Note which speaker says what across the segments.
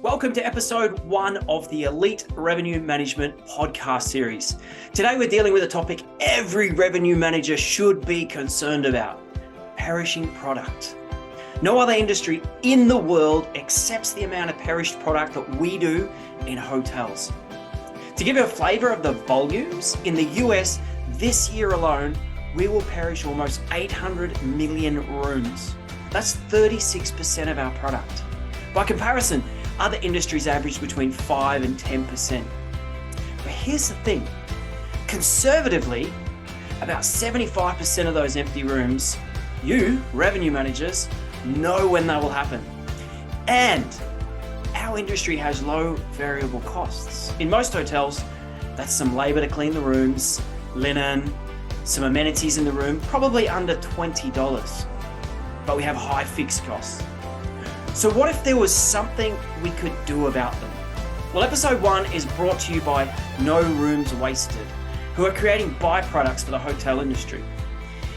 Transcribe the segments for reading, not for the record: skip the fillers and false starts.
Speaker 1: Welcome to episode 1 of the Elite Revenue Management podcast series. Today we're dealing with a topic every revenue manager should be concerned about: perishing product. No other industry in the world accepts the amount of perished product that we do in hotels. To give you a flavor of the volumes, in the US this year alone, we will perish almost 800 million rooms. That's 36% of our product. By comparison, other industries average between 5 and 10%. But here's the thing, conservatively, about 75% of those empty rooms, you, revenue managers, know when they will happen. And our industry has low variable costs. In most hotels, that's some labor to clean the rooms, linen, some amenities in the room, probably under $20. But we have high fixed costs. So what if there was something we could do about them? Well, episode 1 is brought to you by No Rooms Wasted, who are creating byproducts for the hotel industry.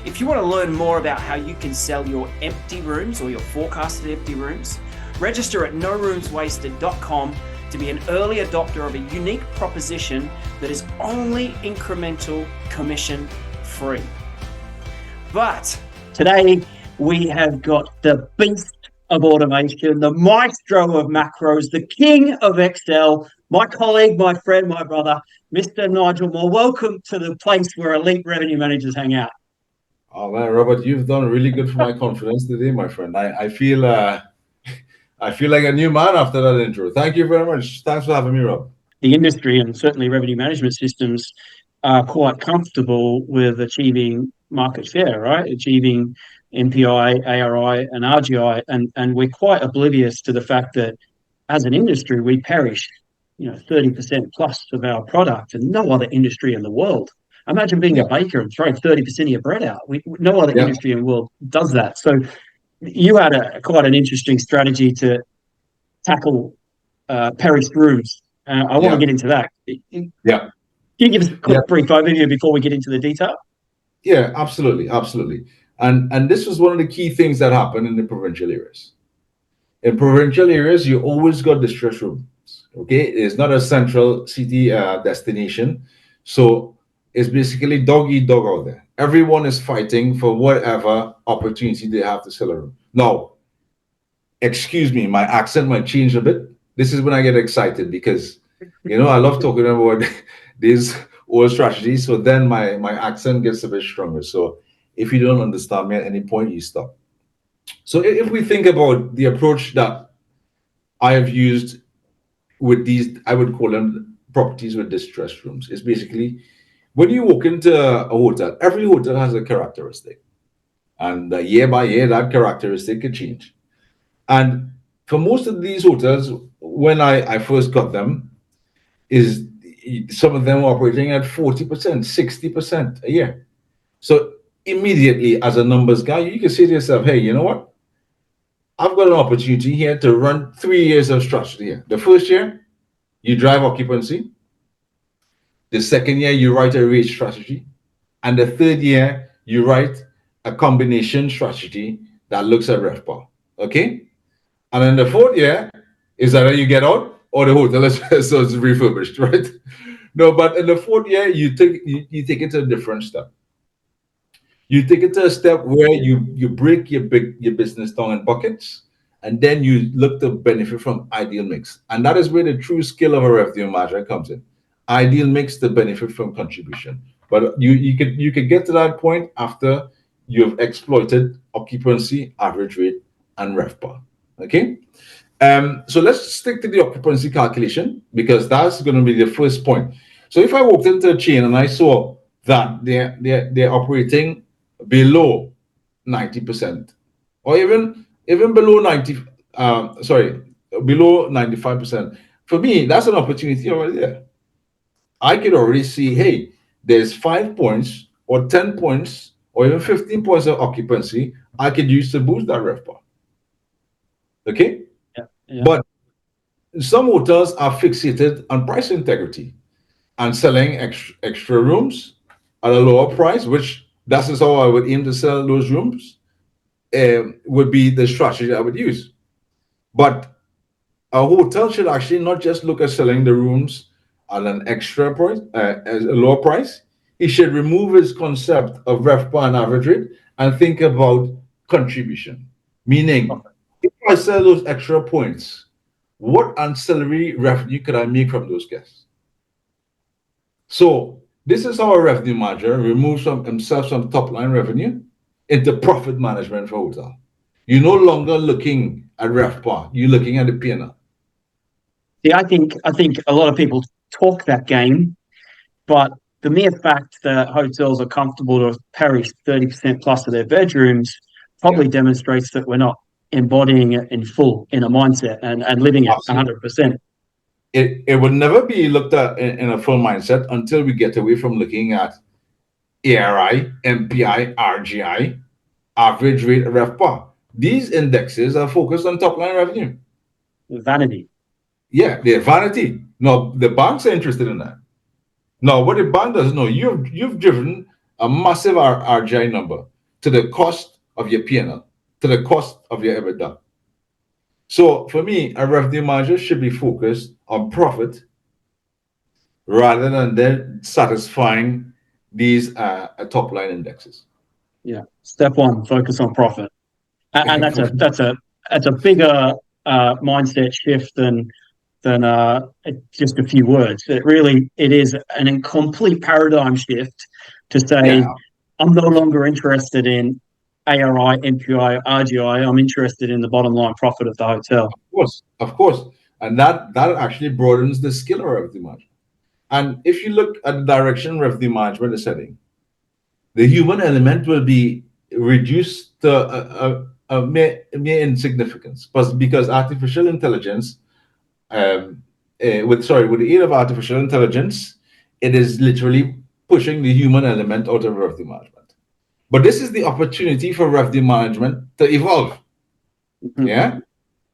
Speaker 1: If you want to learn more about how you can sell your empty rooms or your forecasted empty rooms, register at noroomswasted.com to be an early adopter of a unique proposition that is only incremental commission free. But today we have got the beast of automation, the maestro of macros, the king of Excel, my colleague, my friend, my brother, Mr. Nigel Maule. Welcome to the place where elite revenue managers hang out.
Speaker 2: Oh man, Robert, you've done really good for my confidence today, my friend. I feel like a new man after that intro. Thank you very much. Thanks for having me, Rob.
Speaker 1: The industry and certainly revenue management systems are quite comfortable with achieving market share, right? Achieving MPI, ARI, and RGI, and we're quite oblivious to the fact that as an industry, we perish, 30% plus of our product, and no other industry in the world. Imagine being a baker and throwing 30% of your bread out. No other industry in the world does that. So you had quite an interesting strategy to tackle perished rooms. I want to get into that. Can you give us a quick brief overview before we get into the detail?
Speaker 2: Yeah, absolutely. And this was one of the key things that happened in the provincial areas. In provincial areas, you always got distress rooms. Okay, it's not a central city destination, so it's basically dog eat dog out there. Everyone is fighting for whatever opportunity they have to sell a room. Now, excuse me, my accent might change a bit. This is when I get excited because I love talking about these old strategies. So then my accent gets a bit stronger. So if you don't understand me at any point, you stop. So if we think about the approach that I have used with these, I would call them properties with distressed rooms. It's basically when you walk into a hotel, every hotel has a characteristic. And year by year, that characteristic could change. And for most of these hotels, when I first got them, is some of them operating at 40%, 60% a year. So immediately, as a numbers guy, you can say to yourself, hey, you know what? I've got an opportunity here to run 3 years of structure here. The first year, you drive occupancy. The second year, you write a rate strategy. And the third year, you write a combination strategy that looks at RevPAR. Okay? And then the fourth year is either you get out or the hotel is refurbished, right? No, but in the fourth year, you take it to a different step. You take it to a step where you break your business down in buckets, and then you look to benefit from ideal mix. And that is where the true skill of a revenue manager comes in. Ideal mix to benefit from contribution. But you could get to that point after you've exploited occupancy, average rate, and RevPAR. Okay? So let's stick to the occupancy calculation because that's going to be the first point. So if I walked into a chain and I saw that they're operating below 90%, or even below below 95%, for me, that's an opportunity already there. I could already see, hey, there's 5 points or 10 points or even 15 points of occupancy I could use to boost that RevPAR. Okay?
Speaker 1: Yeah.
Speaker 2: But some hotels are fixated on price integrity and selling extra rooms at a lower price, which that is how I would aim to sell those rooms, would be the strategy I would use. But a hotel should actually not just look at selling the rooms at an extra price, as a lower price. He should remove his concept of RevPAR and average rate and think about contribution. Meaning,
Speaker 1: Profit.
Speaker 2: if I sell those extra points, what ancillary revenue could I make from those guests? So this is how a revenue manager removes from himself some top line revenue into profit management for hotel. You're no longer looking at RevPAR, you're looking at the P&L.
Speaker 1: See, I think a lot of people talk that game, but the mere fact that hotels are comfortable to perish 30% plus of their bedrooms
Speaker 2: Yeah,
Speaker 1: probably demonstrates that we're not embodying it in full in a mindset and living it
Speaker 2: absolutely.
Speaker 1: 100%.
Speaker 2: It would never be looked at in a full mindset until we get away from looking at ARI, MPI, RGI, average rate RevPAR. These indexes are focused on top line revenue.
Speaker 1: Vanity.
Speaker 2: Yeah, they're vanity. No, the banks are interested in that. Now, what the bank doesn't know, you've driven a massive RGI number to the cost of your P&L, to the cost of your EBITDA. So for me, a revenue manager should be focused on profit rather than then satisfying these top line indexes.
Speaker 1: Yeah. Step one, focus on profit. And that's a
Speaker 2: For-
Speaker 1: that's a that's a bigger mindset shift than just a few words. It is an incomplete paradigm shift to
Speaker 2: yeah,
Speaker 1: say I'm no longer interested in ARI, MPI, RGI. I'm interested in the bottom line profit of the hotel.
Speaker 2: of course, and that actually broadens the skill of revenue management. And if you look at the direction revenue management is heading, the human element will be reduced to mere insignificance, but because artificial intelligence, with the aid of artificial intelligence, it is literally pushing the human element out of revenue management. But this is the opportunity for revenue management to evolve,
Speaker 1: Mhm.
Speaker 2: yeah,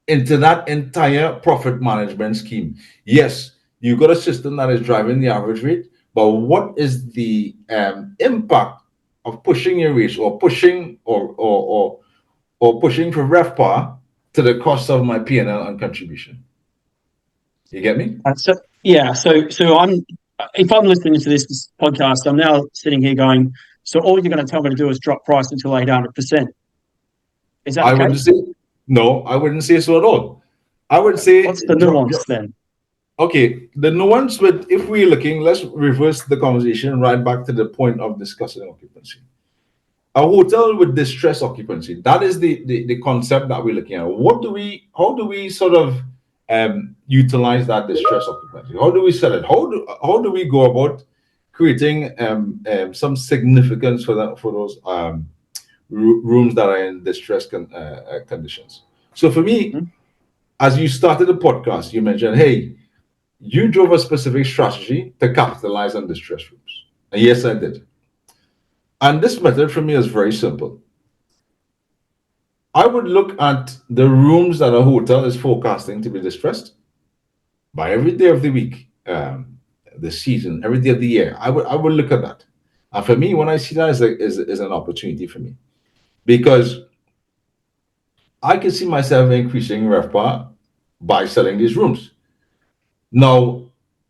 Speaker 2: into that entire profit management scheme. Yes, you've got a system that is driving the average rate, but what is the impact of pushing your rates or pushing or pushing for RevPAR to the cost of my P&L and contribution? You get me?
Speaker 1: So yeah, so if I'm listening to this podcast, I'm now sitting here going, so all you're going to tell me to do is drop price until 800%. Is that the
Speaker 2: I wouldn't
Speaker 1: case?
Speaker 2: say no. I wouldn't say so at all. I would say
Speaker 1: What's the
Speaker 2: drop.
Speaker 1: nuance then?
Speaker 2: Okay, the nuance with if we're looking, let's reverse the conversation right back to the point of discussing occupancy. A hotel with distress occupancy, that is the concept that we're looking at. How do we sort of utilize that distress occupancy? How do we sell it? How do we go about creating some significance for that for those rooms that are in distress conditions? So for me,
Speaker 1: Hmm?
Speaker 2: as you started the podcast, you mentioned, hey, you drove a specific strategy to capitalize on distress rooms. And yes, I did. And this method for me is very simple. I would look at the rooms that a hotel is forecasting to be distressed by every day of the week, the season, every day of the year. I would look at that. And for me, when I see that is an opportunity for me because I can see myself increasing RevPAR by selling these rooms. Now,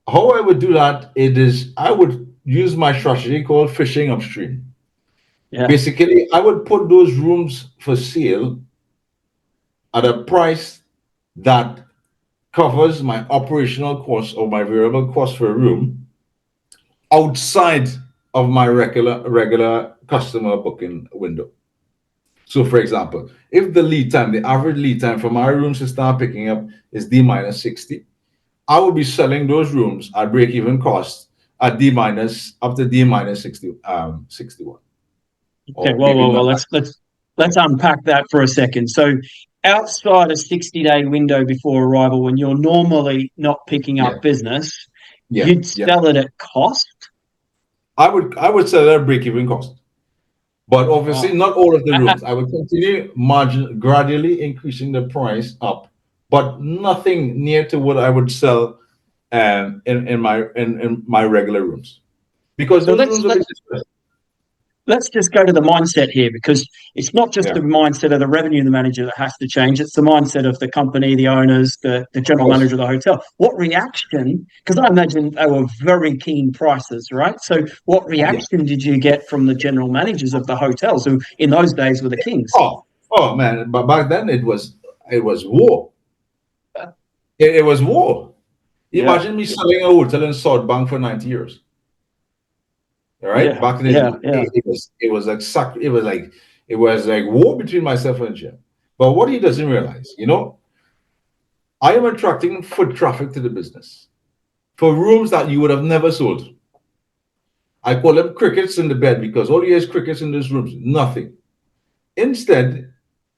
Speaker 2: how I would do that, it is I would use my strategy called fishing upstream.
Speaker 1: Yeah.
Speaker 2: Basically, I would put those rooms for sale at a price that covers my operational cost or my variable cost for a room outside of my regular customer booking window. So, for example, if the average lead time for my rooms to start picking up is D minus 60, I will be selling those rooms at break even cost at D minus up to D minus 61,
Speaker 1: Okay.
Speaker 2: or
Speaker 1: Well,
Speaker 2: maybe
Speaker 1: well,
Speaker 2: not
Speaker 1: well.
Speaker 2: that.
Speaker 1: Let's unpack that for a second. So, outside a 60-day window before arrival, when you're normally not picking
Speaker 2: Yeah,
Speaker 1: up business,
Speaker 2: yeah,
Speaker 1: you'd
Speaker 2: yeah.
Speaker 1: sell it at cost.
Speaker 2: I would sell at break even cost. But obviously,
Speaker 1: Wow.
Speaker 2: not all of the
Speaker 1: Uh, uh,
Speaker 2: rooms. I will continue gradually increasing the price up, but nothing near to what I would sell in my regular rooms because
Speaker 1: so
Speaker 2: those
Speaker 1: let's
Speaker 2: rooms will be
Speaker 1: let's
Speaker 2: distressed.
Speaker 1: let's just go to the mindset here, because it's not just
Speaker 2: Yeah,
Speaker 1: the mindset of the revenue manager that has to change. It's the mindset of the company, the owners, the
Speaker 2: of
Speaker 1: general
Speaker 2: course.
Speaker 1: manager of the hotel. What reaction? Because I imagine they were very keen prices, right? So what
Speaker 2: Yeah.
Speaker 1: reaction did you get from the general managers of the hotels, who in those days were the kings?
Speaker 2: Oh man, but back then it was war. It was war.
Speaker 1: Yeah,
Speaker 2: Imagine me selling a hotel in South Bank for 90 years. All right.
Speaker 1: yeah,
Speaker 2: Back in the
Speaker 1: yeah,
Speaker 2: day,
Speaker 1: yeah.
Speaker 2: it was like war between myself and Jim. But what he doesn't realize, I am attracting foot traffic to the business for rooms that you would have never sold. I call them crickets in the bed because all you hear is crickets in those rooms, nothing. Instead,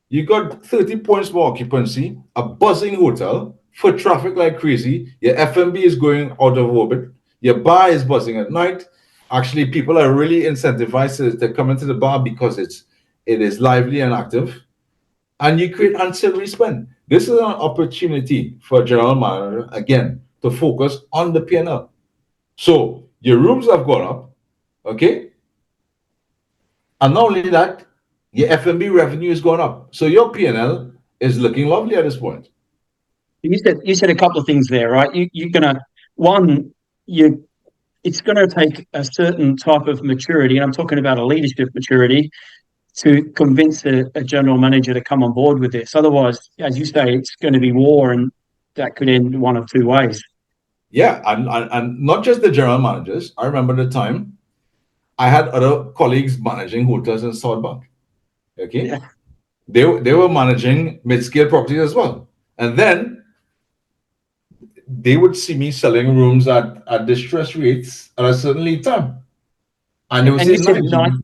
Speaker 2: you got 30 points more occupancy, a buzzing hotel, foot traffic like crazy. Your F&B is going out of orbit. Your bar is buzzing at night. Actually, people are really incentivized to come into the bar because it is lively and active. And you create ancillary spend. This is an opportunity for a general manager, again, to focus on the P&L. So your rooms have gone up, okay? And not only that, your F&B revenue has gone up. So your P&L is looking lovely at this point.
Speaker 1: You said a couple of things there, right? You're gonna one you it's going to take a certain type of maturity, and I'm talking about a leadership maturity, to convince a general manager to come on board with this. Otherwise, as you say, it's going to be war, and that could end one of two ways.
Speaker 2: Yeah, and not just the general managers. I remember the time I had other colleagues managing hotels in South Bank. Okay,
Speaker 1: Yeah.
Speaker 2: they were managing mid-scale properties as well, and then they would see me selling rooms at distress rates at a certain lead time, and they would
Speaker 1: And
Speaker 2: say, "Nigel,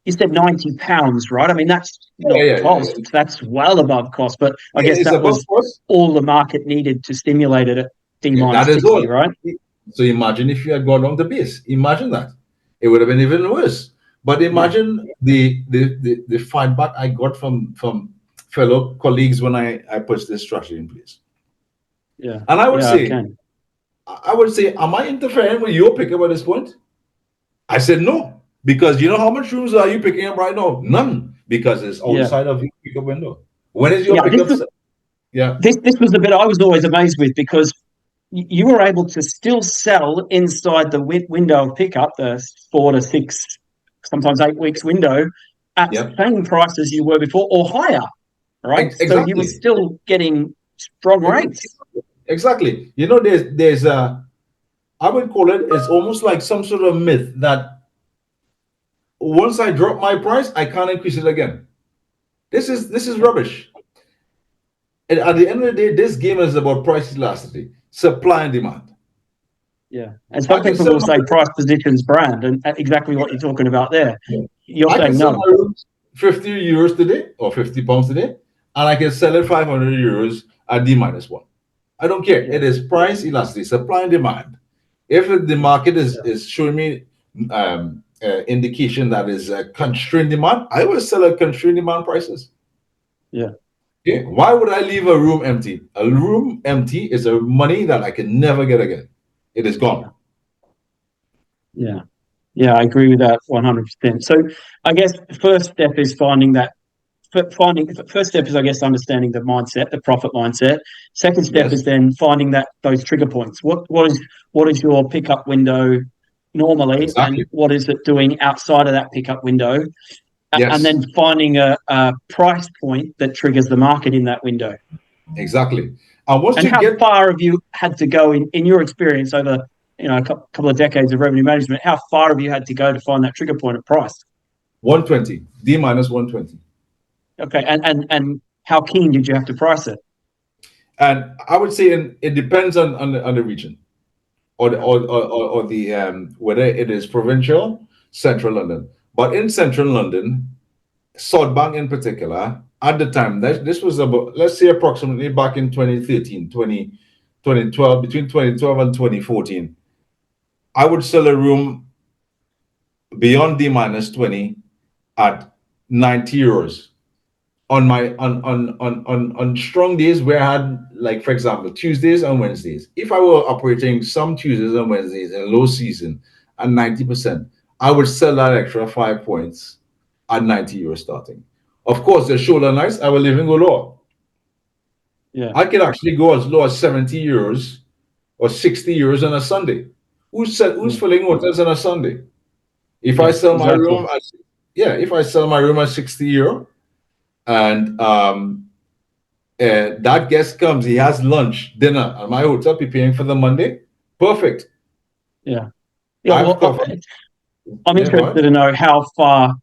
Speaker 1: you said £90, right? I mean, that's
Speaker 2: yeah,
Speaker 1: not
Speaker 2: yeah,
Speaker 1: cost. That's well above cost. But I guess
Speaker 2: it's
Speaker 1: that
Speaker 2: above
Speaker 1: was
Speaker 2: cost."
Speaker 1: all the market needed to stimulate it at D
Speaker 2: Yeah,
Speaker 1: minus
Speaker 2: that is
Speaker 1: 60,
Speaker 2: all.
Speaker 1: right?
Speaker 2: So imagine if you had gone on the base. Imagine that. It would have been even worse. But
Speaker 1: Yeah,
Speaker 2: imagine the feedback I got from fellow colleagues when I put this strategy in place.
Speaker 1: yeah,
Speaker 2: And
Speaker 1: yeah. I can.
Speaker 2: I would say, am I interfering with your pickup at this point? I said no. Because you know how much rooms are you picking up right now? None. Because it's
Speaker 1: Yeah,
Speaker 2: outside of your pickup window. When is your
Speaker 1: yeah.
Speaker 2: pickup? Yeah.
Speaker 1: This was the bit I was always amazed with, because you were able to still sell inside the window of pickup, the 4 to 6, sometimes 8 weeks window, at the
Speaker 2: Yeah.
Speaker 1: same price as you were before or higher, right? So you were
Speaker 2: Exactly.
Speaker 1: still getting strong rates.
Speaker 2: Exactly. There's a I would call it's almost like some sort of myth that once I drop my price, I can't increase it again. This is rubbish. And at the end of the day, this game is about price elasticity, supply and demand.
Speaker 1: Yeah. And
Speaker 2: I
Speaker 1: some
Speaker 2: can
Speaker 1: people
Speaker 2: sell
Speaker 1: will
Speaker 2: my
Speaker 1: say price positions brand, and exactly what you're talking about there. You're
Speaker 2: I can
Speaker 1: saying
Speaker 2: sell
Speaker 1: no.
Speaker 2: my rooms 50 euros today or 50 pounds today, and I can sell it 500 euros at D minus one. I don't care.
Speaker 1: Yeah.
Speaker 2: It is price elasticity, supply and demand. If the market is showing me indication that is constrained demand, I will sell at constrained demand prices.
Speaker 1: Yeah.
Speaker 2: Okay? Why would I leave a room empty? A room empty is a money that I can never get again. It is
Speaker 1: Yeah.
Speaker 2: gone.
Speaker 1: Yeah. Yeah. I agree with that 100%. So I guess the first step is first step is, I guess, understanding the mindset, the profit mindset. Second step
Speaker 2: Yes,
Speaker 1: is then finding those trigger points. What is your pickup window normally, and
Speaker 2: exactly.
Speaker 1: what is it doing outside of that pickup window? And
Speaker 2: Yes,
Speaker 1: then finding a price point that triggers the market in that window.
Speaker 2: exactly. And once
Speaker 1: And
Speaker 2: you
Speaker 1: how
Speaker 2: get
Speaker 1: far have you had to go in your experience over a couple of decades of revenue management? How far have you had to go to find that trigger point of price?
Speaker 2: 120, D minus 120.
Speaker 1: Okay, and how keen did you have to price it?
Speaker 2: And I would say it depends on the region or the
Speaker 1: Yeah,
Speaker 2: or the whether it is provincial, central London. But in central London, South Bank in particular, at the time, this was about, let's say, approximately back in 2013, 2012, between 2012 and 2014, I would sell a room beyond D minus 20 at 90 euros. On strong days where I had, like, for example, Tuesdays and Wednesdays. If I were operating some Tuesdays and Wednesdays in low season at 90%, I would sell that extra 5 points at 90 euros starting. Of course, the shoulder nights, I will even go lower.
Speaker 1: Yeah.
Speaker 2: I can actually go as low as 70 euros or 60 euros on a Sunday. Who's filling hotels on a Sunday? If I
Speaker 1: Yeah.
Speaker 2: sell my
Speaker 1: Exactly.
Speaker 2: room at, yeah, if I sell my room at 60 euro and that guest comes, he has lunch, dinner, and my hotel be paying for the Monday, perfect.
Speaker 1: Yeah. Yeah.
Speaker 2: I've
Speaker 1: Well,
Speaker 2: covered.
Speaker 1: I'm
Speaker 2: Yeah, go
Speaker 1: interested
Speaker 2: ahead.
Speaker 1: to know how far,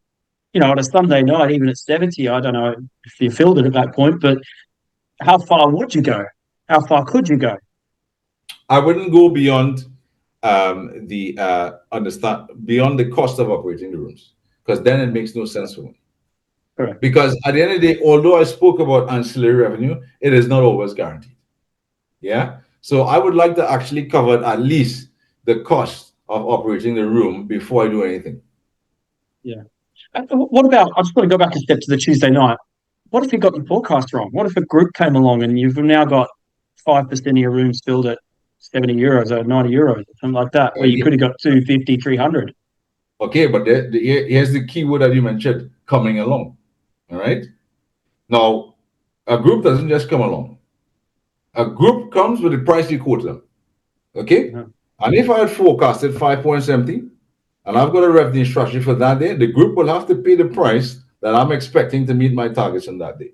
Speaker 1: on a Sunday night, even at 70, I don't know if you filled it at that point, but how far would you go? How far could you go?
Speaker 2: I wouldn't go beyond the understand beyond the cost of operating the rooms because then it makes no sense for me.
Speaker 1: Correct.
Speaker 2: Because at the end of the day, although I spoke about ancillary revenue, it is not always guaranteed. Yeah. So I would like to actually cover at least the cost of operating the room before I do anything.
Speaker 1: Yeah. What about, I just want to go back a step to the Tuesday night. What if you got your forecast wrong? What if a group came along and you've now got 5% of your rooms filled at 70 euros or 90 euros, or something like that, where you
Speaker 2: Yeah.
Speaker 1: could have got 250, 300?
Speaker 2: Okay, but here's the key word that you mentioned: coming along. All right. Now, a group doesn't just come along. A group comes with the price you quote them. Okay.
Speaker 1: Uh-huh.
Speaker 2: And if I had forecasted 5.70 and I've got a revenue strategy for that day, the group will have to pay the price that I'm expecting to meet my targets on that day.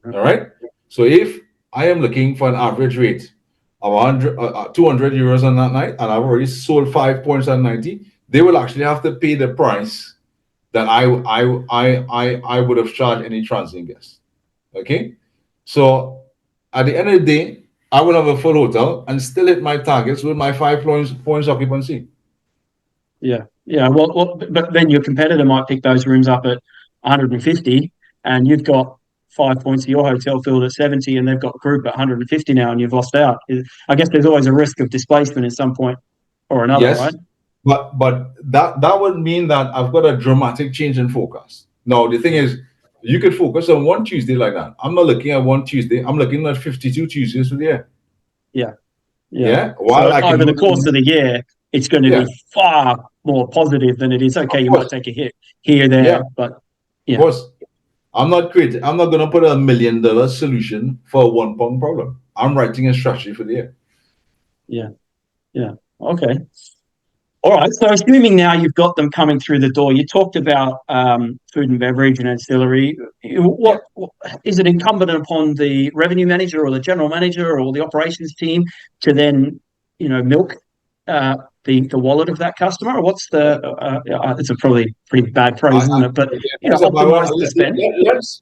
Speaker 1: Uh-huh.
Speaker 2: All right. So if I am looking for an average rate of 200 euros on that night, and I've already sold 5 points at 90, they will actually have to pay the price that I would have charged any transient guest. Okay. So at the end of the day, I will have a full hotel and still hit my targets with my 5 points occupancy.
Speaker 1: Yeah. Yeah. But then your competitor might pick those rooms up at 150 and you've got 5 points of your hotel filled at 70 and they've got group at 150 now and you've lost out. I guess there's always a risk of displacement at some point or another, right?
Speaker 2: Yes, but that would mean that I've got a dramatic change in focus. Now the thing is, you could focus on one Tuesday like that. I'm not looking at one Tuesday. I'm looking at 52 Tuesdays for the year.
Speaker 1: Yeah. Yeah.
Speaker 2: Yeah, while
Speaker 1: So
Speaker 2: I can
Speaker 1: over the
Speaker 2: look.
Speaker 1: course of the year, it's going to
Speaker 2: Yeah,
Speaker 1: be far more positive than it is.
Speaker 2: of
Speaker 1: Okay, you might
Speaker 2: course.
Speaker 1: take a hit here,
Speaker 2: Yeah,
Speaker 1: there,
Speaker 2: of
Speaker 1: but yeah,
Speaker 2: course. I'm not creating. I'm not going to put $1 million solution for a £1 problem. I'm writing a strategy for the year.
Speaker 1: yeah, yeah. Okay. All right. So assuming now you've got them coming through the door, you talked about food and beverage and ancillary.
Speaker 2: Yeah.
Speaker 1: What is it incumbent upon the revenue manager or the general manager or the operations team to then, milk uh, the wallet of that customer? Or what's the? It's a probably pretty bad phrase, isn't it? But
Speaker 2: Yeah, that's about,
Speaker 1: optimize the spend.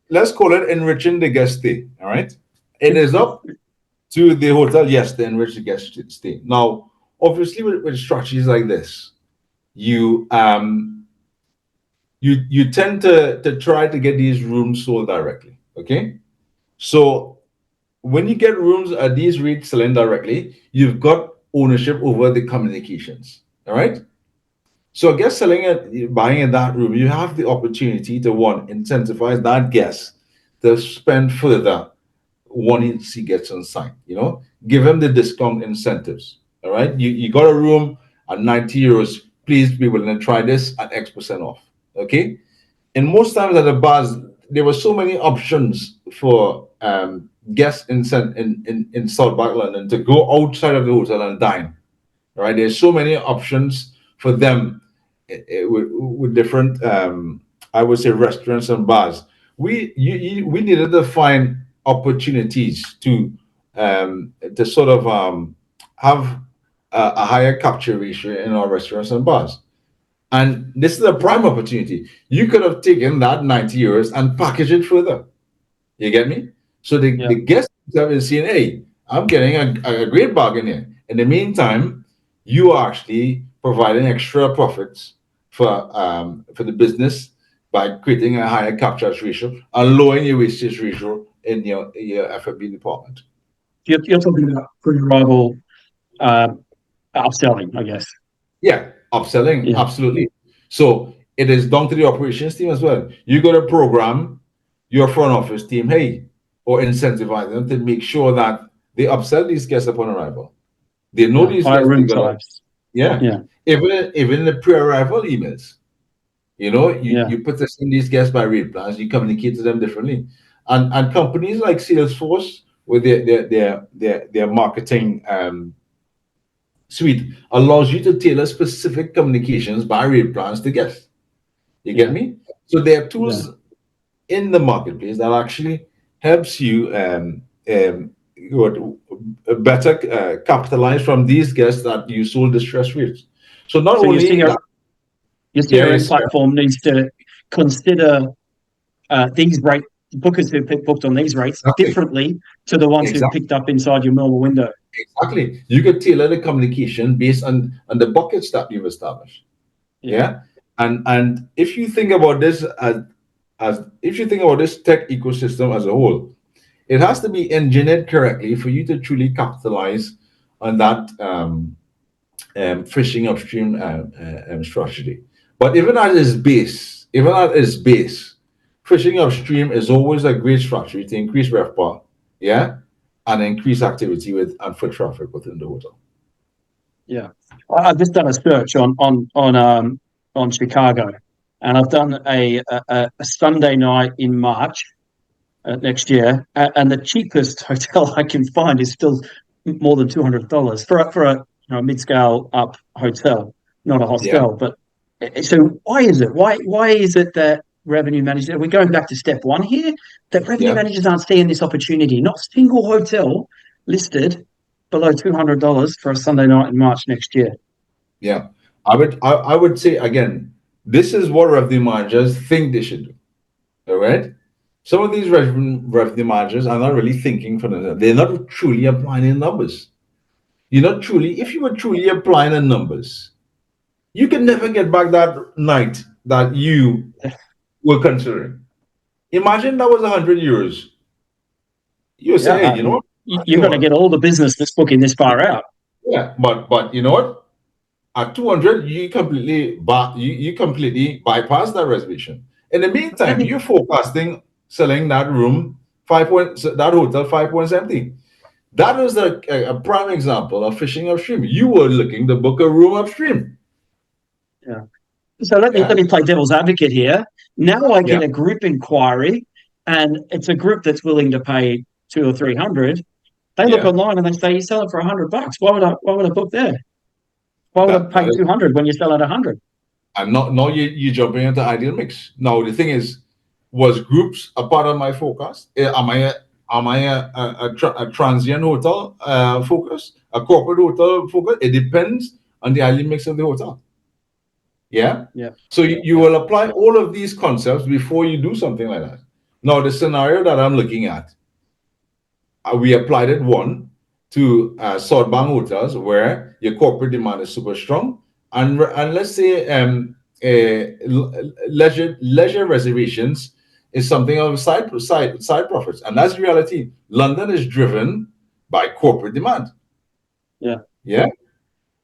Speaker 2: let's call it enriching the guest stay. All right. It is up to the hotel, yes, to enrich the guest stay. Now, obviously, with strategies like this, you you tend to try to get these rooms sold directly. Okay, so when you get rooms at these rates selling directly, you've got ownership over the communications. All right. So I guess selling it, buying in that room, you have the opportunity to one incentivize that guest to spend further once he gets on site. Give him the discount incentives. All right, you got a room at 90 euros. Please be willing to try this at X% off. Okay, and most times at the bars, there were so many options for guests in South Bank London to go outside of the hotel and dine. Right, there's so many options for them with different, I would say, restaurants and bars. We needed to find opportunities to sort of have a higher capture ratio in our restaurants and bars. And this is a prime opportunity. You could have taken that 90 euros and packaged it further. You get me? So
Speaker 1: Yeah.
Speaker 2: the guests have been saying, hey, I'm getting a great bargain here. In the meantime, you are actually providing extra profits for the business by creating a higher capture ratio and lowering your wastage ratio in your F&B department.
Speaker 1: You're talking about pre-arrival uh, upselling, I guess.
Speaker 2: Yeah, upselling,
Speaker 1: Yeah.
Speaker 2: absolutely. So it is down to the operations team as well. You got to program your front office team, hey, or incentivize them to make sure that they upsell these guests upon arrival. They know
Speaker 1: Yeah.
Speaker 2: these
Speaker 1: Higher
Speaker 2: guests,
Speaker 1: room types.
Speaker 2: Yeah.
Speaker 1: Yeah.
Speaker 2: Even the pre-arrival emails.
Speaker 1: Yeah.
Speaker 2: You put this in these guest by rate plans, you communicate to them differently. And companies like Salesforce with their marketing suite allows you to tailor specific communications by rate plans to guests. You get
Speaker 1: Yeah.
Speaker 2: me? So there are
Speaker 1: Yeah.
Speaker 2: tools in the marketplace that actually helps you what, better capitalize from these guests that you sold distress rates. So not
Speaker 1: So
Speaker 2: only that,
Speaker 1: your
Speaker 2: yeah,
Speaker 1: CRM
Speaker 2: yes,
Speaker 1: platform needs to consider these rate bookers who've booked on these rates
Speaker 2: exactly,
Speaker 1: differently to the ones who've
Speaker 2: exactly,
Speaker 1: picked up inside your normal window.
Speaker 2: exactly. You could tailor the communication based on the buckets that you've established.
Speaker 1: Yeah.
Speaker 2: Yeah, and if you think about this as if you think about this tech ecosystem as a whole, it has to be engineered correctly for you to truly capitalize on that fishing upstream strategy. But even at its base, fishing upstream is always a great strategy to increase RevPAR, yeah, and increase activity with and foot traffic within the hotel.
Speaker 1: Yeah. I've just done a search on Chicago, and I've done a Sunday night in March next year, and the cheapest hotel I can find is still more than $200 for a mid scale up hotel, not a
Speaker 2: Yeah,
Speaker 1: hostel. But so why is it? Why is it that revenue managers? We're going back to step one here. That revenue
Speaker 2: yeah,
Speaker 1: managers aren't seeing this opportunity. Not a single hotel listed below $200 for a Sunday night in March next year.
Speaker 2: yeah. I would say again, this is what revenue managers think they should do. All right. Some of these revenue managers are not really thinking for themselves. They're not truly applying the numbers. You're not truly, if you were truly applying the numbers, you can never get back that night that you were considering. Imagine that was 100 euros. You would say,
Speaker 1: Yeah,
Speaker 2: hey, you know what?
Speaker 1: you're
Speaker 2: You know
Speaker 1: going to
Speaker 2: what?
Speaker 1: get all the business that's booking this far out.
Speaker 2: Yeah, but you know what? At 200, you completely bypass that reservation. In the meantime, you're forecasting selling that room 5 point that hotel 5 points empty. That is a prime example of fishing upstream. You were looking to book a room upstream.
Speaker 1: Yeah. So let
Speaker 2: Yeah,
Speaker 1: me play devil's advocate here. Now I
Speaker 2: yeah,
Speaker 1: get a group inquiry, and it's a group that's willing to pay 200 or 300. They look
Speaker 2: yeah.
Speaker 1: online and they say you sell it for $100. Why would I book there? Why would I
Speaker 2: That
Speaker 1: pay
Speaker 2: is,
Speaker 1: 200 when you sell at 100?
Speaker 2: I'm not now you jumping into ideal mix. Now the thing is, was groups a part of my focus? Am I a transient hotel focus, a corporate hotel focus? It depends on the ideal mix of the hotel. Yeah.
Speaker 1: Yeah,
Speaker 2: So you
Speaker 1: yeah,
Speaker 2: will apply all of these concepts before you do something like that. Now the scenario that I'm looking at, we applied it one to Southbank hotels where your corporate demand is super strong, and let's say leisure reservations is something of side profits, and that's reality. London is driven by corporate demand.
Speaker 1: yeah.
Speaker 2: Yeah.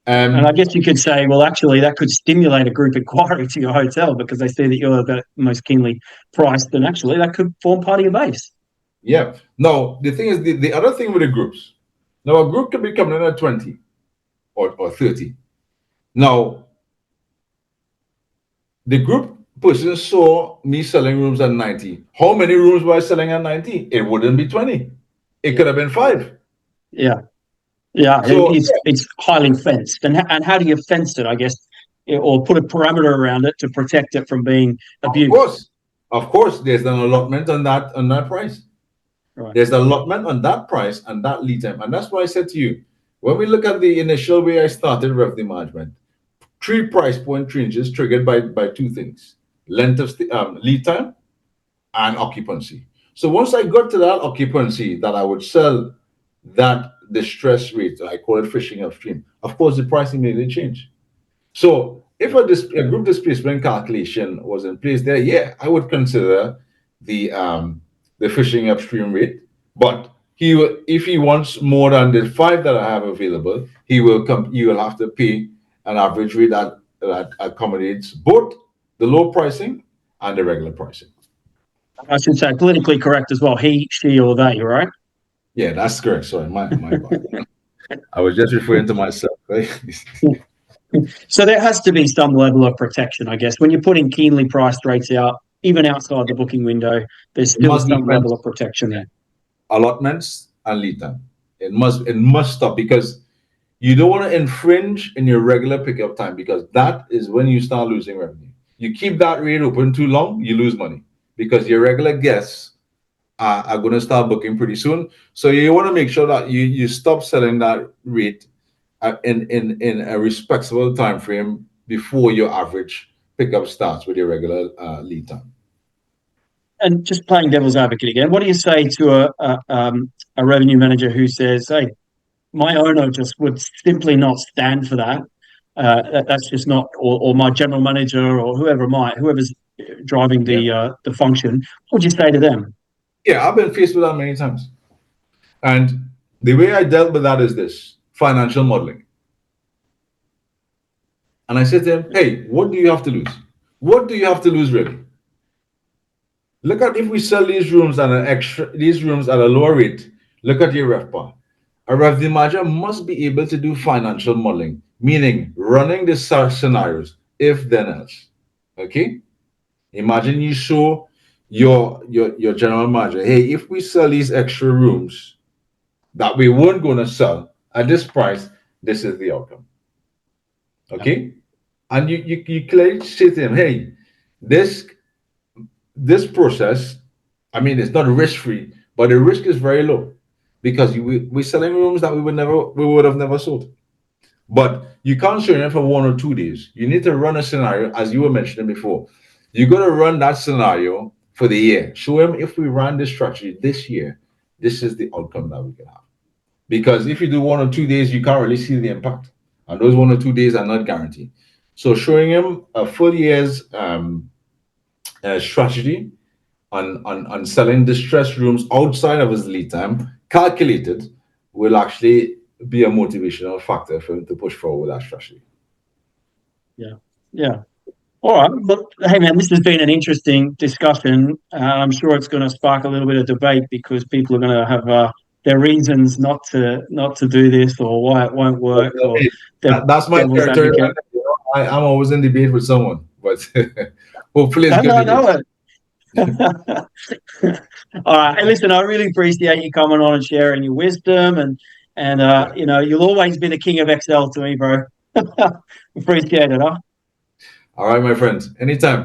Speaker 1: And I
Speaker 2: Um.
Speaker 1: guess you could say, well, actually, that could stimulate a group inquiry to your hotel because they see that you're the most keenly priced, and actually, that could form part of your base.
Speaker 2: Yeah. Now the thing is the other thing with the groups. Now a group can be coming in at 20 or 30. Now the group person saw me selling rooms at 90. How many rooms were I selling at 90? It wouldn't be 20. It
Speaker 1: Yeah,
Speaker 2: could have been five.
Speaker 1: yeah. Yeah,
Speaker 2: So
Speaker 1: it's highly fenced, and how do you fence it? I guess, or put a parameter around it to protect it from being
Speaker 2: of
Speaker 1: abused.
Speaker 2: course, of course, there's an allotment on that price.
Speaker 1: Right.
Speaker 2: There's an allotment on that price and that lead time. And that's why I said to you, when we look at the initial way I started revenue management, three price point changes triggered by two things: length of lead time and occupancy. So once I got to that occupancy that I would sell that distress rate, I call it fishing upstream. Of course, the pricing immediately changed. So if a group displacement calculation was in place there, yeah, I would consider the fishing upstream rate. But if he wants more than the five that I have available, he will come. You will have to pay an average rate that accommodates both the low pricing and the regular pricing.
Speaker 1: I should say politically correct as well. He, she, or they. Right.
Speaker 2: Yeah, that's correct. Sorry, my bad. I was just referring to myself, right?
Speaker 1: So there has to be some level of protection, I guess. When you're putting keenly priced rates out, even outside the booking window, there's
Speaker 2: It
Speaker 1: still
Speaker 2: must be
Speaker 1: some level of protection there.
Speaker 2: allotments and lead time. It must stop because you don't want to infringe in your regular pickup time because that is when you start losing revenue. You keep that rate open too long, you lose money because your regular guests are going to start booking pretty soon. So you want to make sure that you stop selling that rate in a respectable time frame before your average pickup starts with your regular lead time.
Speaker 1: And just playing devil's advocate again, what do you say to a revenue manager who says, "Hey, my owner just would simply not stand for that. That's just not," or my general manager or whoever's driving
Speaker 2: Yeah.
Speaker 1: the function. What would you say to them?
Speaker 2: Yeah, I've been faced with that many times. And the way I dealt with that is this financial modeling. And I said to him, hey, what do you have to lose? What do you have to lose really? Look at if we sell these rooms at a lower rate, look at your RevPAR. A revenue manager must be able to do financial modeling, meaning running the scenarios, if then else. Okay? Imagine you show your general manager, hey, if we sell these extra rooms that we weren't going to sell at this price, this is the outcome. Okay? And you clearly say to him, hey, this this process, I mean, it's not risk free, but the risk is very low because we're selling rooms that we would have never sold. But you can't show them for 1 or 2 days. You need to run a scenario, as you were mentioning before. You got to run that scenario for the year. Show him if we run this strategy this year, this is the outcome that we can have. Because if you do 1 or 2 days, you can't really see the impact, and those 1 or 2 days are not guaranteed. So showing him a full year's strategy on selling distressed rooms outside of his lead time, calculated, will actually be a motivational factor for him to push forward that strategy.
Speaker 1: Yeah, yeah. All right. Look, hey man, this has been an interesting discussion. I'm sure it's going to spark a little bit of debate because people are going to have their reasons not to do this or why it won't work or
Speaker 2: Hey,
Speaker 1: the
Speaker 2: that's my
Speaker 1: devil's
Speaker 2: territory.
Speaker 1: advocate.
Speaker 2: I'm always in debate with someone, but hopefully it's
Speaker 1: No,
Speaker 2: good
Speaker 1: no,
Speaker 2: debate.
Speaker 1: no. All right. Hey, listen, I really appreciate you coming on and sharing your wisdom and
Speaker 2: Yeah.
Speaker 1: you'll always be the king of Excel to me, bro. Appreciate it, huh?
Speaker 2: All right, my friends. Anytime.